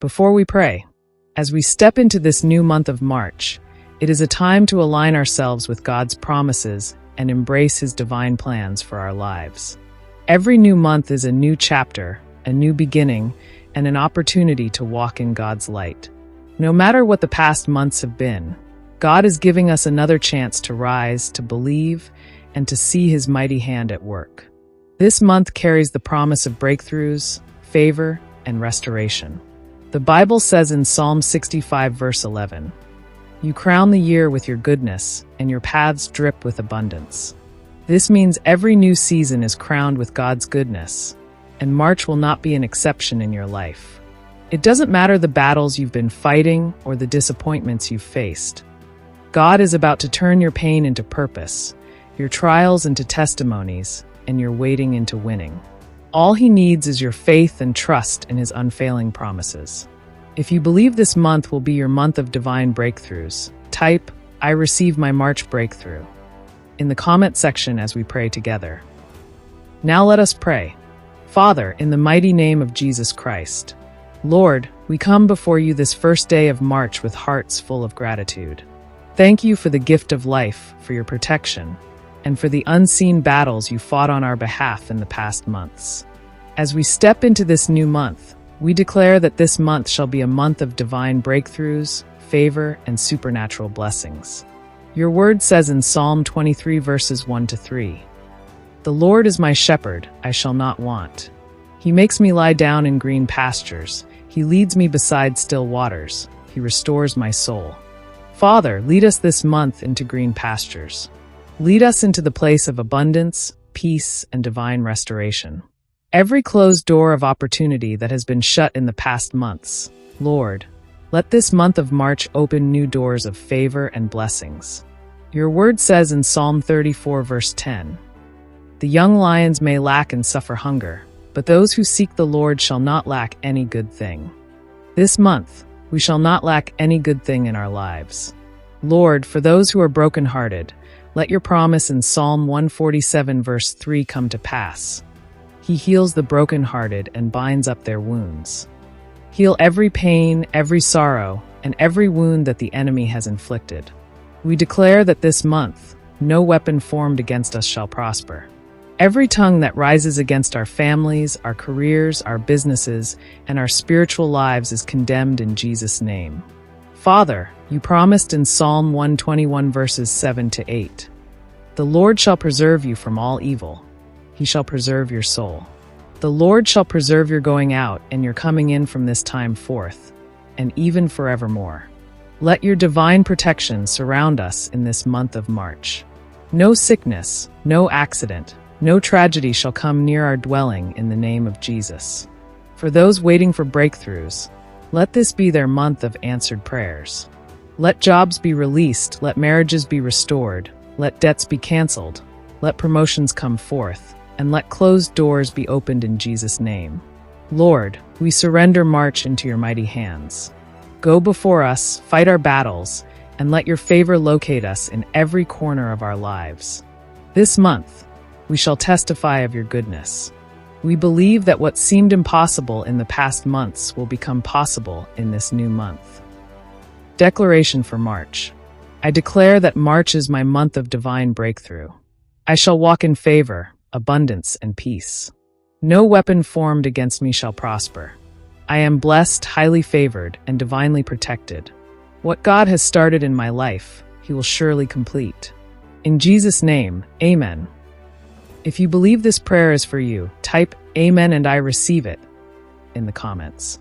Before we pray, as we step into this new month of March, it is a time to align ourselves with God's promises and embrace His divine plans for our lives. Every new month is a new chapter, a new beginning, and an opportunity to walk in God's light. No matter what the past months have been, God is giving us another chance to rise, to believe, and to see His mighty hand at work. This month carries the promise of breakthroughs, favor, and restoration. The Bible says in Psalm 65 verse 11, "You crown the year with your goodness, and your paths drip with abundance." This means every new season is crowned with God's goodness, and March will not be an exception in your life. It doesn't matter the battles you've been fighting or the disappointments you've faced. God is about to turn your pain into purpose, your trials into testimonies, and your waiting into winning. All He needs is your faith and trust in His unfailing promises. If you believe this month will be your month of divine breakthroughs, type, "I receive my March breakthrough," in the comment section as we pray together. Now let us pray. Father, in the mighty name of Jesus Christ, Lord, we come before you this first day of March with hearts full of gratitude. Thank you for the gift of life, for your protection, and for the unseen battles you fought on our behalf in the past months. As we step into this new month, we declare that this month shall be a month of divine breakthroughs, favor, and supernatural blessings. Your word says in Psalm 23 verses 1-3, "The Lord is my shepherd, I shall not want. He makes me lie down in green pastures. He leads me beside still waters. He restores my soul." Father, lead us this month into green pastures. Lead us into the place of abundance, peace, and divine restoration. Every closed door of opportunity that has been shut in the past months, Lord, let this month of March open new doors of favor and blessings. Your word says in Psalm 34 verse 10, "The young lions may lack and suffer hunger, but those who seek the Lord shall not lack any good thing." This month, we shall not lack any good thing in our lives. Lord, for those who are brokenhearted, let your promise in Psalm 147 verse 3 come to pass. He heals the brokenhearted and binds up their wounds. Heal every pain, every sorrow, and every wound that the enemy has inflicted. We declare that this month, no weapon formed against us shall prosper. Every tongue that rises against our families, our careers, our businesses, and our spiritual lives is condemned in Jesus' name. Father, you promised in Psalm 121 verses 7-8, "The Lord shall preserve you from all evil. He shall preserve your soul. The Lord shall preserve your going out and your coming in from this time forth, and even forevermore." Let your divine protection surround us in this month of March. No sickness, no accident, no tragedy shall come near our dwelling in the name of Jesus. For those waiting for breakthroughs, let this be their month of answered prayers. Let jobs be released, let marriages be restored, let debts be canceled, let promotions come forth, and let closed doors be opened in Jesus' name. Lord, we surrender March into your mighty hands. Go before us, fight our battles, and let your favor locate us in every corner of our lives. This month, we shall testify of your goodness. We believe that what seemed impossible in the past months will become possible in this new month. Declaration for March. I declare that March is my month of divine breakthrough. I shall walk in favor, abundance, and peace. No weapon formed against me shall prosper. I am blessed, highly favored, and divinely protected. What God has started in my life, He will surely complete. In Jesus' name, amen. If you believe this prayer is for you, type "Amen" and "I receive it" in the comments.